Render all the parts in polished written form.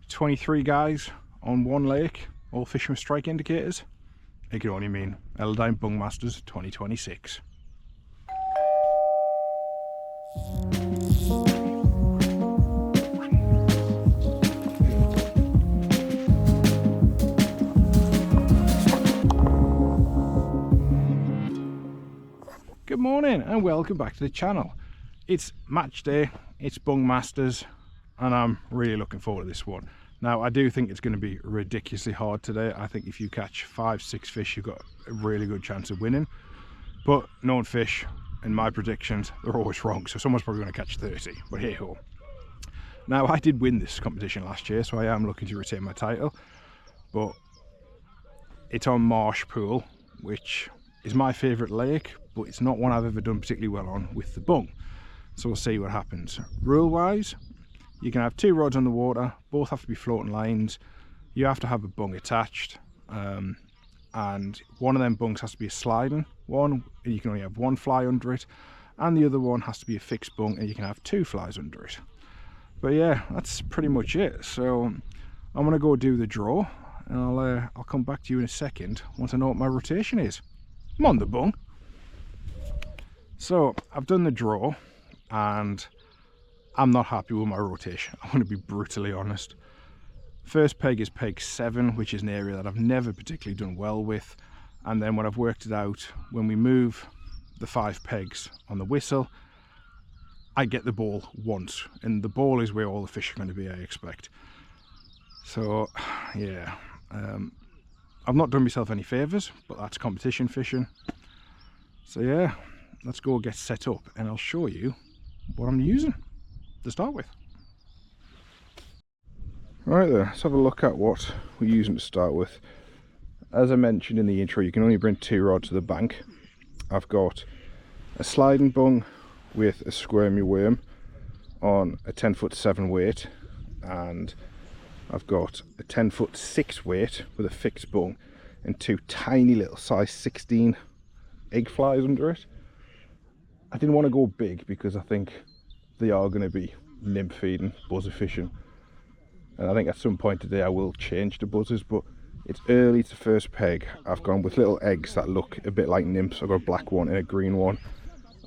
23 guys on one lake, all fishing with strike indicators. It can only mean Ellerdine Bungmasters 2026. Good morning and welcome back to the channel. It's match day, it's Bungmasters, and I'm really looking forward to this one. Now, I do think it's going to be ridiculously hard today. I think if you catch 5-6 fish, you've got a really good chance of winning. But known fish, in my predictions, they're always wrong. So someone's probably going to catch 30, but hey ho. Now, I did win this competition last year, so I am looking to retain my title. But it's on Marsh Pool, which is my favourite lake, but it's not one I've ever done particularly well on with the bung. So we'll see what happens. Rule-wise, you can have 2 rods on the water, both have to be floating lines. You have to have a bung attached, and one of them bungs has to be a sliding one, and you can only have 1 fly under it, and the other one has to be a fixed bung, and you can have 2 flies under it. But yeah, that's pretty much it. So I'm gonna go do the draw, and I'll come back to you in a second once I know what my rotation is. I'm on the bung. So I've done the draw, and I'm not happy with my rotation. I'm going to be brutally honest. First peg is peg 7, which is an area that I've never particularly done well with. And then when I've worked it out, when we move the 5 pegs on the whistle, I get the ball once. And the ball is where all the fish are going to be, I expect. So, yeah. I've not done myself any favours, but that's competition fishing. So yeah, let's go get set up and I'll show you what I'm using to start with. Right there, let's have a look at what we're using to start with. As I mentioned in the intro, you can only bring 2 rods to the bank. I've got a sliding bung with a Squirmy Worm on a 10'7" weight, and I've got a 10'6" weight with a fixed bung and 2 tiny little size 16 egg flies under it. I didn't want to go big because I think they are going to be nymph feeding, buzzer fishing, and I think at some point today I will change to buzzers, but it's early to first peg. I've gone with little eggs that look a bit like nymphs. I've got a black one and a green one.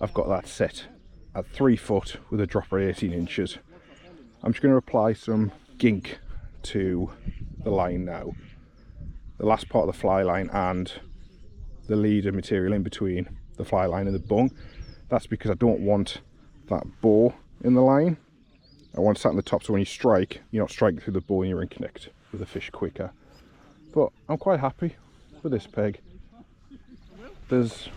I've got that set at 3 foot with a dropper 18 inches. I'm just going to apply some gink to the line now, the last part of the fly line and the leader material in between the fly line and the bung. That's because I don't want that bow in the line. I want it sat on the top, so when you strike, you're not striking through the bow and you're in connect with the fish quicker. But I'm quite happy with this peg. There's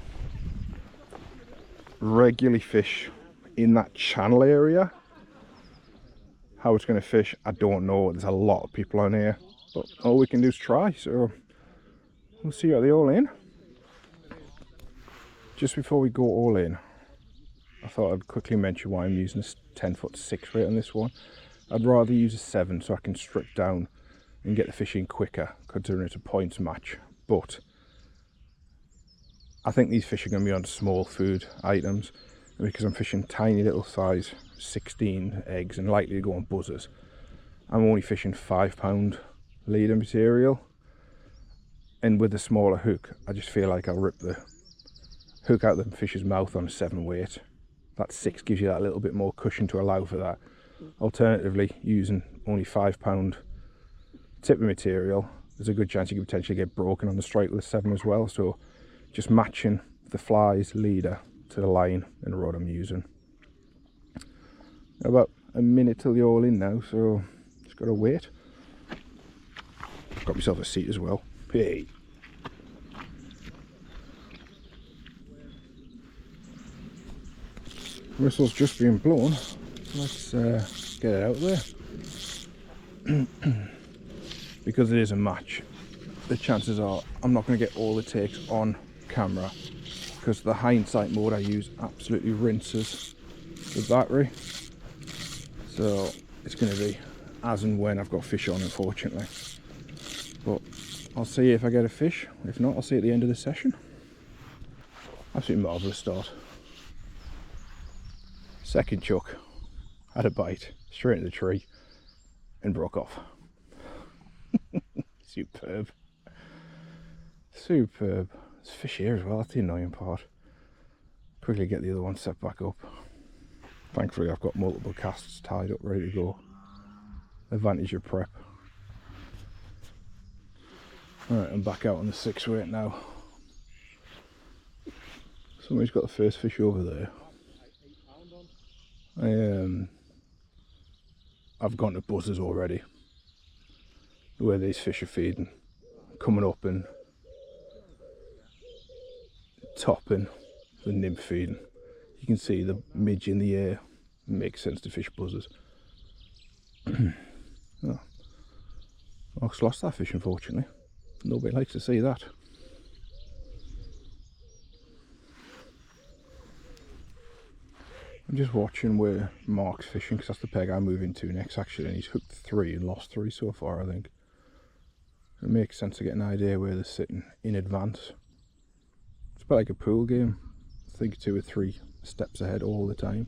regularly fish in that channel area. How it's going to fish, I don't know. There's a lot of people on here, but all we can do is try. So we'll see how they all in. Just before we go all in, I thought I'd quickly mention why I'm using this 10'6" weight on this one. I'd rather use a 7 so I can strip down and get the fish in quicker, considering it's a points match. But I think these fish are going to be on small food items, and because I'm fishing tiny little size 16 eggs and likely to go on buzzers, I'm only fishing 5-pound leader material, and with a smaller hook I just feel like I'll rip the hook out of the fish's mouth on a 7 weight. That 6 gives you that little bit more cushion to allow for that. Alternatively, using only 5-pound tip of material, there's a good chance you could potentially get broken on the strike with a 7 as well. So just matching the fly's leader to the line and rod I'm using. About a minute till you're all in now, so just gotta wait. Got myself a seat as well. Hey. Whistle's just being blown. Let's get it out there. Because it is a match, the chances are I'm not going to get all the takes on camera, because the hindsight mode I use absolutely rinses the battery. So it's going to be as and when I've got fish on, unfortunately. But I'll see if I get a fish. If not, I'll see at the end of the session. Absolutely marvellous start. Second chuck, had a bite, straight into the tree and broke off. Superb. Superb. There's fish here as well, that's the annoying part. Quickly get the other one set back up. Thankfully I've got multiple casts tied up ready to go. Advantage of prep. Alright, I'm back out on the 6 weight now. Somebody's got the first fish over there. I've gone to buzzers already, where these fish are feeding, coming up and topping the nymph feeding. You can see the midge in the air. It makes sense to fish buzzers. Oh, I lost that fish, unfortunately. Nobody likes to see that. I'm just watching where Mark's fishing, because that's the peg I'm moving to next actually, and he's hooked 3 and lost 3 so far, I think. It makes sense to get an idea where they're sitting in advance. It's about like a pool game. I think 2 or 3 steps ahead all the time.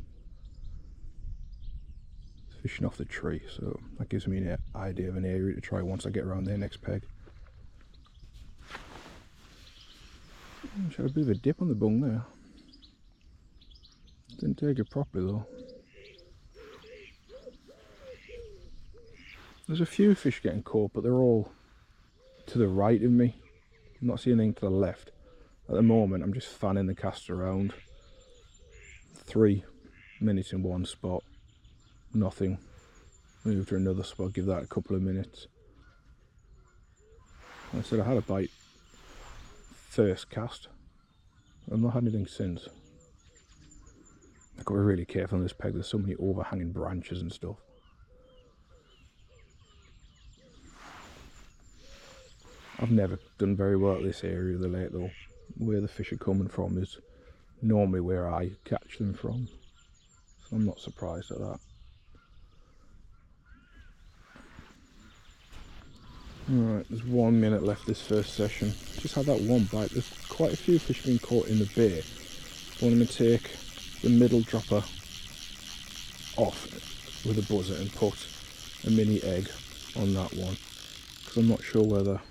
It's fishing off the tree, so that gives me an idea of an area to try once I get around their next peg. She had a bit of a dip on the bung there. Didn't take it properly though. There's a few fish getting caught, but they're all to the right of me. I'm not seeing anything to the left. At the moment I'm just fanning the cast around. 3 minutes in one spot. Nothing. Move to another spot, give that a couple of minutes. I said I had a bite first cast. I've not had anything since. I've got to be really careful on this peg, there's so many overhanging branches and stuff. I've never done very well at this area of the lake though. Where the fish are coming from is normally where I catch them from. So I'm not surprised at that. Alright, there's 1 minute left this first session. Just had that one bite. There's quite a few fish being caught in the bay. I want to take the middle dropper off with a buzzer and put a mini egg on that one, because I'm not sure whether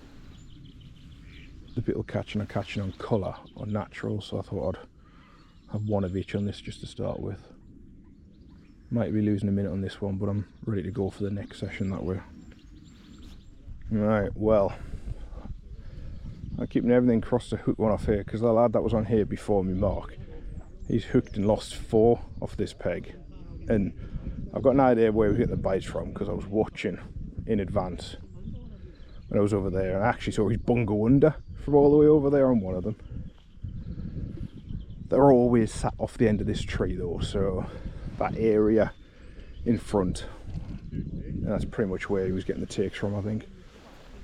the people catching are catching on colour or natural, so I thought I'd have one of each on this just to start with. Might be losing a minute on this one, but I'm ready to go for the next session that way. Right, well, I'm keeping everything crossed to hook one off here, because the lad that was on here before me, Mark, he's hooked and lost 4 off this peg, and I've got an idea where we get the bites from because I was watching in advance when I was over there, and I actually saw his bung go under from all the way over there on one of them. They're always sat off the end of this tree though, so that area in front, and that's pretty much where he was getting the takes from, I think.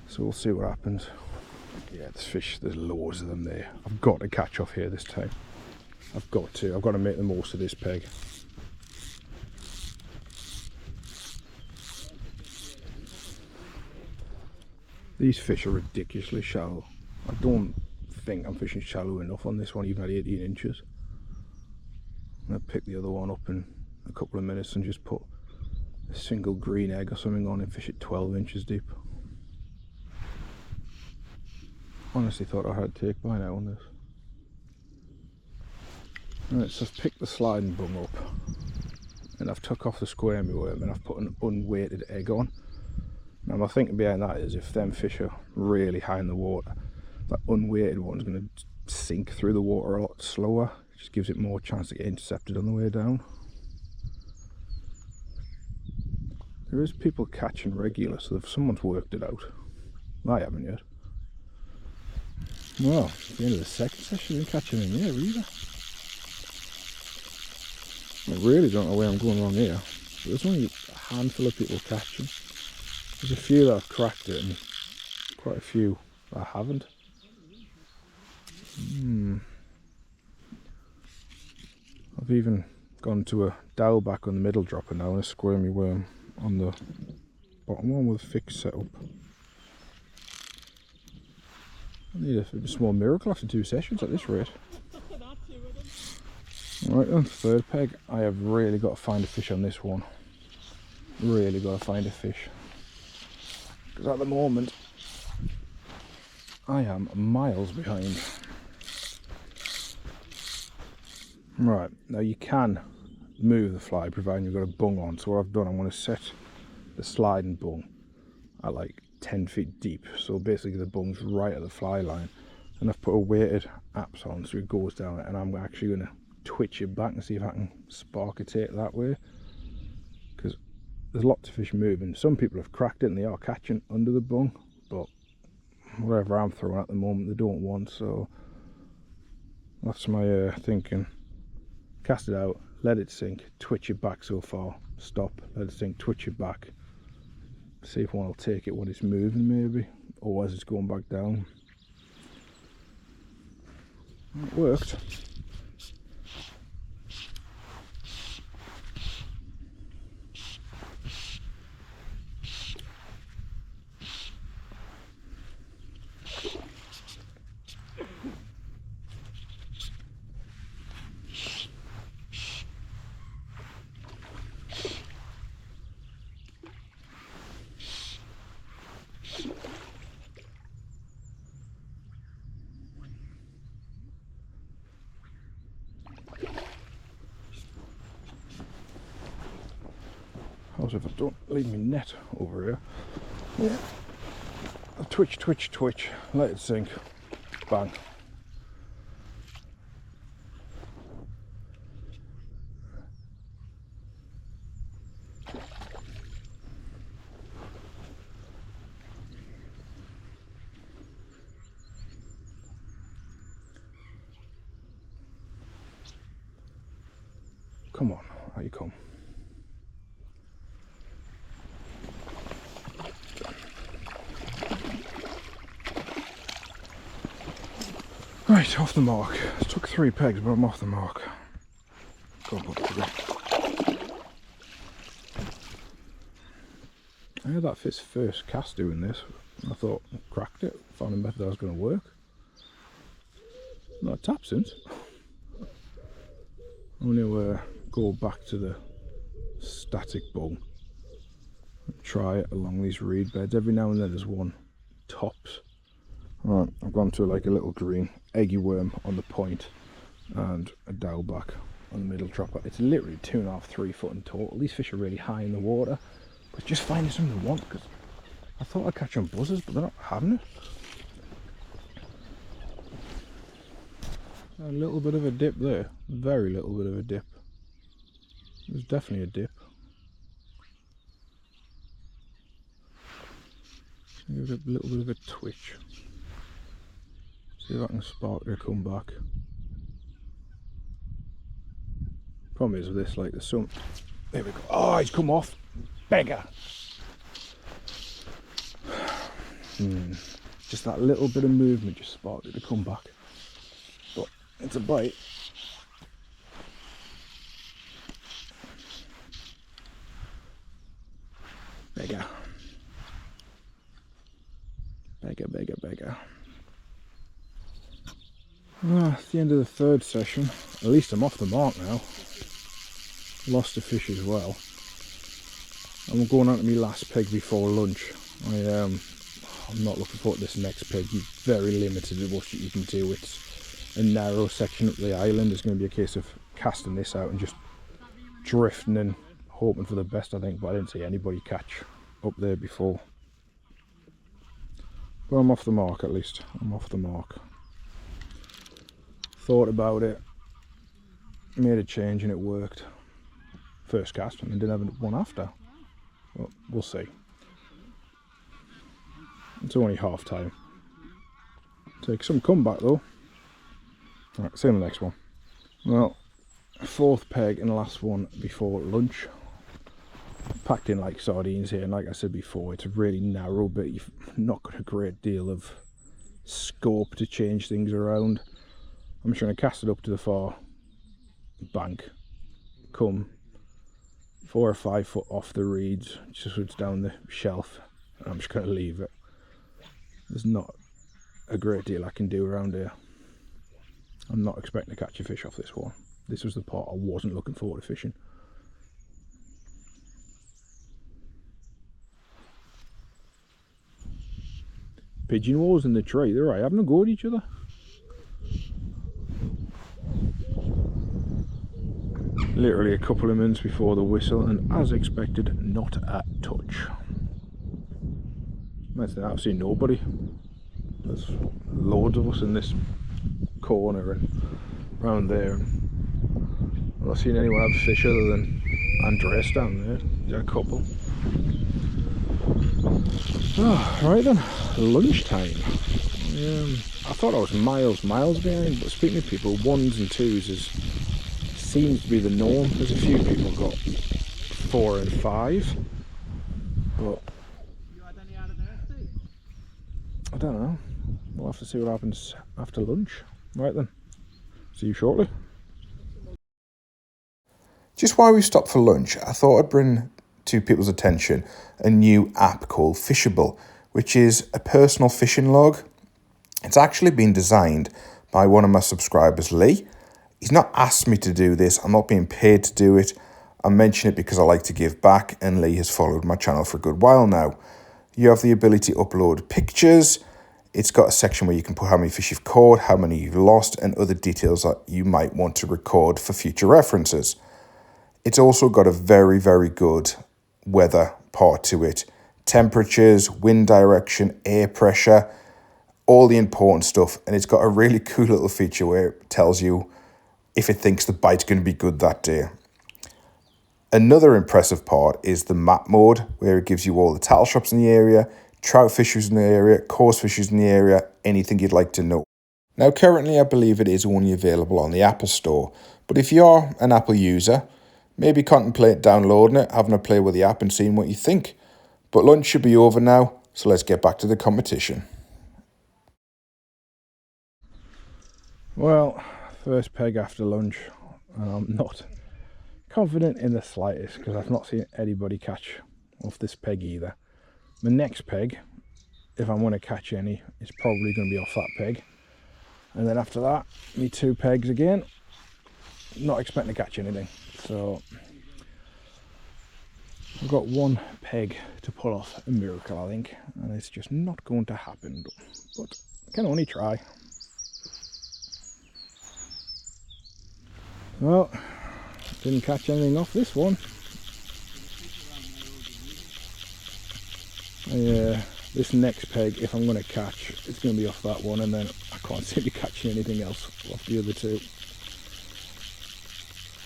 So we'll see what happens. Yeah, there's fish, there's loads of them there. I've got to catch off here this time. I've got to make the most of this peg. These fish are ridiculously shallow. I don't think I'm fishing shallow enough on this one, even at 18 inches. I'm going to pick the other one up in a couple of minutes and just put a single green egg or something on and fish it 12 inches deep. Honestly thought I had a take by now on this. Right, so I've picked the sliding bung up and I've took off the squirmy worm and I've put an unweighted egg on. Now my thinking behind that is if them fish are really high in the water, that unweighted one's going to sink through the water a lot slower. It just gives it more chance to get intercepted on the way down. There is people catching regular, so if someone's worked it out. I haven't yet. Well, at the end of the second session, I'm catching in here either. I really don't know where I'm going wrong here. But there's only a handful of people catching. There's a few that have cracked it and quite a few that haven't. I've even gone to a Diawl Bach on the middle dropper now and a Squirmy Worm on the bottom one with a fixed setup. I need a small miracle after 2 sessions at this rate. Right, on the third peg, I have really got to find a fish on this one. Really got to find a fish. Because at the moment, I am miles behind. Right, now you can move the fly providing you've got a bung on. So what I've done, I'm going to set the sliding bung at like 10 feet deep. So basically the bung's right at the fly line. And I've put a weighted apps on so it goes down, and I'm actually going to twitch it back and see if I can spark a take that way. Because there's lots of fish moving. Some people have cracked it and they are catching under the bung, but whatever I'm throwing at the moment they don't want, so that's my thinking. Cast it out, let it sink, twitch it back so far, stop, let it sink, twitch it back, see if one will take it when it's moving maybe, or as it's going back down. It worked. How's if I don't leave my net over here? Yeah. Twitch, twitch, twitch, let it sink, bang. Come on, how you come? Right, off the mark. It took 3 pegs, but I'm off the mark. Go on, go. I had that fish's first cast doing this. I thought, cracked it, found a method that was going to work. Not a tap since. I'm going to go back to the static bung and try it along these reed beds. Every now and then there's one tops. Right, I've gone to like a little green eggy worm on the point and a Diawl Bach on the middle dropper. It's literally 2.5, 3 foot in total. These fish are really high in the water, but just finding something to want, because I thought I'd catch on buzzers, but they're not having it. A little bit of a dip there, very little bit of a dip. There's definitely a dip. Give it a little bit of a twitch. See if I can spark it to come back. Problem is with this, like there's some. There we go. Oh, he's come off. Beggar. Just that little bit of movement just sparked it to come back. But it's a bite. Beggar. Beggar, beggar, beggar. It's the end of the 3rd session. At least I'm off the mark now. Lost a fish as well. I'm going on to my last peg before lunch. I'm not looking forward to this next peg. You're very limited with what you can do. It's a narrow section up the island. It's going to be a case of casting this out and just drifting and hoping for the best, I think. But I didn't see anybody catch up there before. But I'm off the mark at least. I'm off the mark. Thought about it, made a change and it worked. First cast, and then didn't have one after. Well, we'll see. It's only half time. Take some comeback though. Alright, see you in the next one. Well, 4th peg and the last one before lunch. Packed in like sardines here, and like I said before, it's a really narrow bit. You've not got a great deal of scope to change things around. I'm just going to cast it up to the far bank, come 4 or 5 foot off the reeds, just so it's down the shelf, and I'm just going to leave it. There's not a great deal I can do around here. I'm not expecting to catch a fish off this one. This was the part I wasn't looking forward to fishing. pigeon wars in the tree. They're right having a go at each other. Literally a couple of minutes before the whistle, and as expected, not a touch. That's absolutely nobody. There's loads of us in this corner and round there. I've not seen anyone have fish other than Andreas down there. There's a couple. Oh, right then, lunchtime. I thought I was miles behind, but speaking of people, 1s and 2s seems to be the norm. There's a few people got 4 and 5, but I don't know. We'll have to see what happens after lunch. Right then, see you shortly. Just while we stopped for lunch, I thought I'd bring to people's attention a new app called Fishable, which is a personal fishing log. It's actually been designed by one of my subscribers, Lee. He's not asked me to do this. I'm not being paid to do it. I mention it because I like to give back, and Lee has followed my channel for a good while now. You have the ability to upload pictures. It's got a section where you can put how many fish you've caught, how many you've lost, and other details that you might want to record for future references. It's also got a very, very good weather part to it. Temperatures, wind direction, air pressure, all the important stuff. And it's got a really cool little feature where it tells you if it thinks the bite's going to be good that day. Another impressive part is the map mode, where it gives you all the tattle shops in the area, trout fishers in the area, coarse fishers in the area, anything you'd like to know. Now currently I believe it is only available on the Apple Store, but if you're an Apple user, maybe contemplate downloading it, having a play with the app and seeing what you think. But lunch should be over now, so let's get back to the competition. Well, first peg after lunch, and I'm not confident in the slightest because I've not seen anybody catch off this peg either. The next peg, if I'm going to catch any, is probably going to be off that peg. And then after that, me 2 pegs again. Not expecting to catch anything. So I've got 1 peg to pull off a miracle, I think, and it's just not going to happen, but I can only try. Well, didn't catch anything off this one. This next peg, if I'm going to catch, it's going to be off that one, and then I can't seem to catch anything else off the other 2.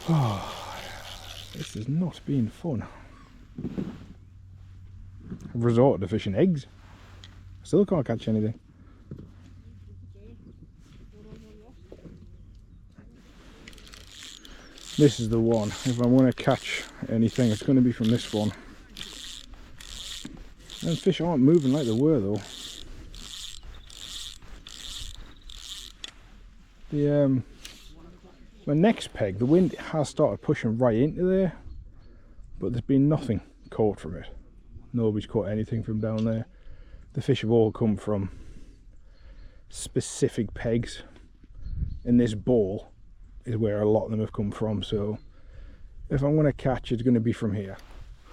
Oh, this has not been fun. I've resorted to fishing eggs. Still can't catch anything. This is the one. If I want to catch anything, it's going to be from this one. And fish aren't moving like they were though. My next peg, the wind has started pushing right into there, but there's been nothing caught from it. Nobody's caught anything from down there. The fish have all come from specific pegs, and this ball is where a lot of them have come from. So if I'm going to catch, it's going to be from here.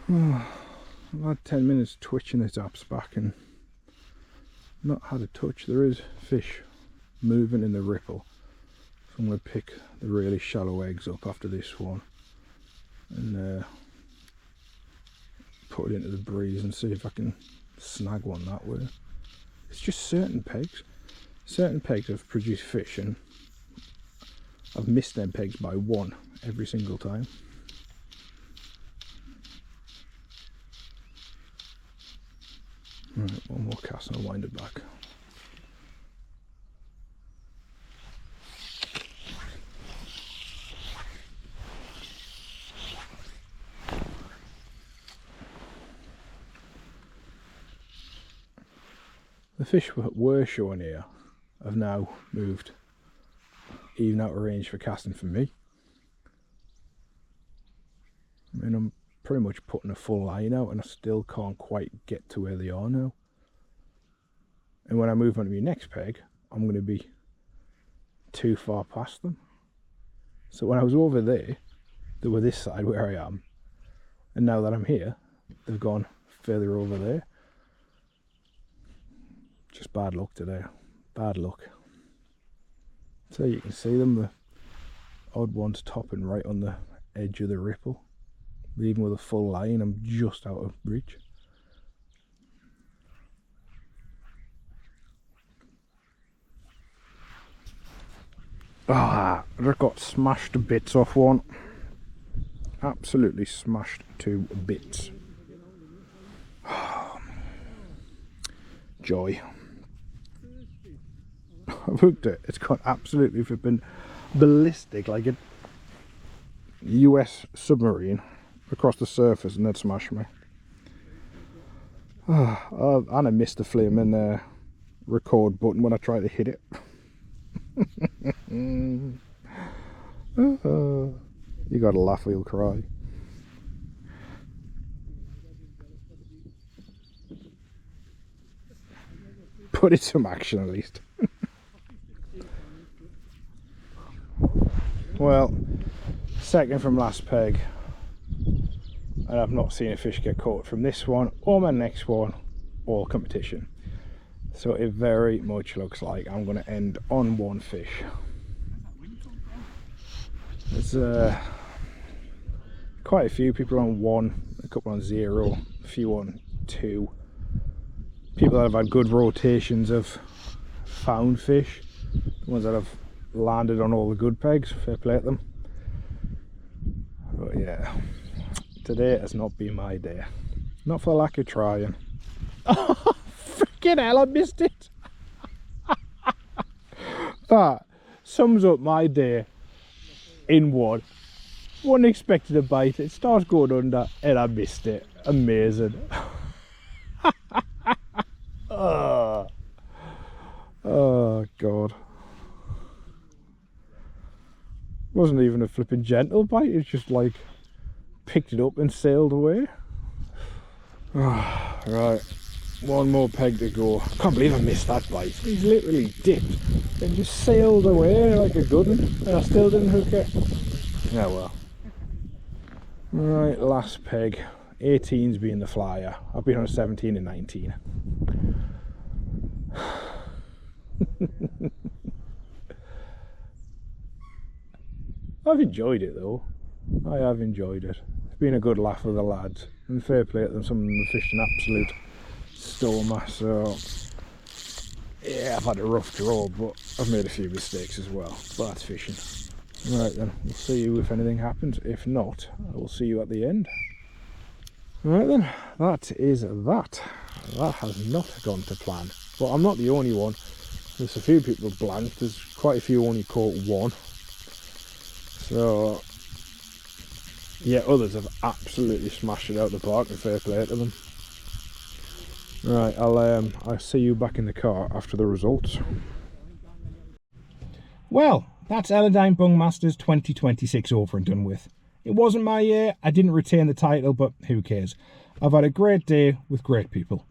I've had 10 minutes twitching this app's back and not had a touch. There is fish moving in the ripple, so I'm going to pick the really shallow eggs up after this one and put it into the breeze and see if I can snag one that way. It's just certain pegs have produced fish, and I've missed them pegs by 1 every single time. Right, 1 more cast and I'll wind it back. The fish that were showing here have now moved even out of range for casting for me. I mean, I'm pretty much putting a full line out and I still can't quite get to where they are now. And when I move on to my next peg, I'm going to be too far past them. So when I was over there, they were this side where I am, and now that I'm here, they've gone further over there. Just bad luck today. Bad luck. So you can see them, the odd ones topping right on the edge of the ripple. Even with a full line, I'm just out of reach. Ah, I just got smashed to bits off one. Absolutely smashed to bits. Joy. I've hooked it. It's got absolutely flipping ballistic, like a US submarine across the surface, and then smashed me. And I missed the flame in the record button when I tried to hit it. You gotta laugh or you'll cry. Put it some action at least. Well, second from last peg, and I've not seen a fish get caught from this one or my next one all competition. So it very much looks like I'm going to end on one fish. There's quite a few people on 1, a couple on 0, a few on 2. People that have had good rotations of found fish, the ones that have landed on all the good pegs, fair play to them. But yeah, today has not been my day. Not for lack of trying. Oh, freaking hell, I missed it. That sums up my day in one. Wasn't expecting a bite. It starts going under and I missed it. Amazing. Oh God. Wasn't even a flipping gentle bite, it's just like picked it up and sailed away. Right, one more peg to go. Can't believe I missed that bite. He's literally dipped and just sailed away like a good one, and I still didn't hook it. Yeah, well. Right, last peg. 18's being the flyer. I've been on 17 and 19. I've enjoyed it though. I have enjoyed it. It's been a good laugh with the lads, and fair play to them. Some of them have fished an absolute stormer, so yeah, I've had a rough draw, but I've made a few mistakes as well, but that's fishing. Right then, we'll see you if anything happens. If not, I will see you at the end. Right then, that is that. That has not gone to plan, but I'm not the only one. There's a few people blanked. There's quite a few only caught 1. So yeah, others have absolutely smashed it out the park, and fair play to them. Right, I'll see you back in the car after the results. Well, that's Ellerdine Bungmasters 2026 over and done with. It wasn't my year, I didn't retain the title, but who cares? I've had a great day with great people.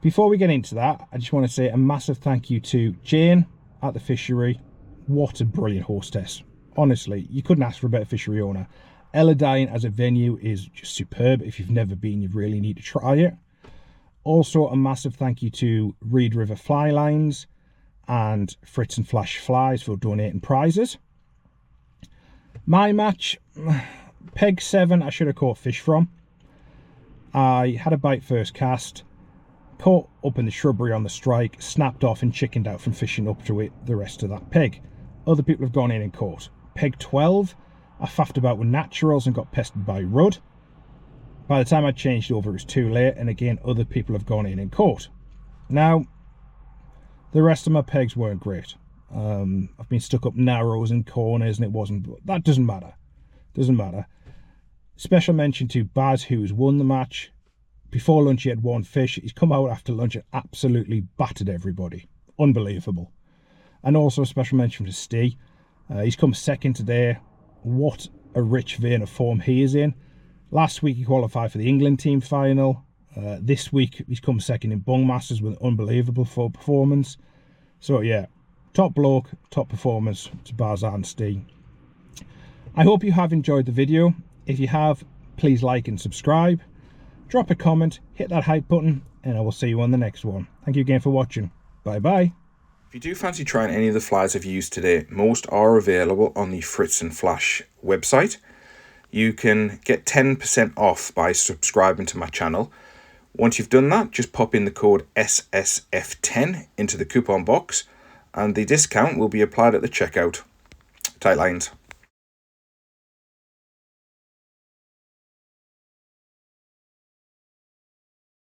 Before we get into that, I just want to say a massive thank you to Jane at the fishery. What a brilliant hostess. Honestly, you couldn't ask for a better fishery owner. Ellerdine as a venue is just superb. If you've never been, you really need to try it. Also, a massive thank you to Rede River Fly Lines and Fritz and Flash Flies for donating prizes. My match, peg 7, I should have caught fish from. I had a bite first cast, caught up in the shrubbery on the strike, snapped off and chickened out from fishing up to it the rest of that peg. Other people have gone in and caught. Peg 12, I faffed about with naturals and got pestered by Rede. By the time I changed over, it was too late, and again, other people have gone in and caught. Now, the rest of my pegs weren't great. I've been stuck up narrows and corners, and it wasn't, but that doesn't matter. Doesn't matter. Special mention to Baz, who's won the match. Before lunch, he had 1 fish. He's come out after lunch and absolutely battered everybody. Unbelievable. And also a special mention to Steve. He's come second today. What a rich vein of form he is in. Last week he qualified for the England team final. This week he's come second in Bungmasters with an unbelievable performance. So yeah, top bloke, top performance to Baz and Steve. I hope you have enjoyed the video. If you have, please like and subscribe. drop a comment, hit that hype button, and I will see you on the next one. Thank you again for watching. Bye bye. If you do fancy trying any of the flies I've used today, most are available on the Fritz and Flash website. You can get 10% off by subscribing to my channel. Once you've done that, just pop in the code SSF10 into the coupon box and the discount will be applied at the checkout. Tight lines.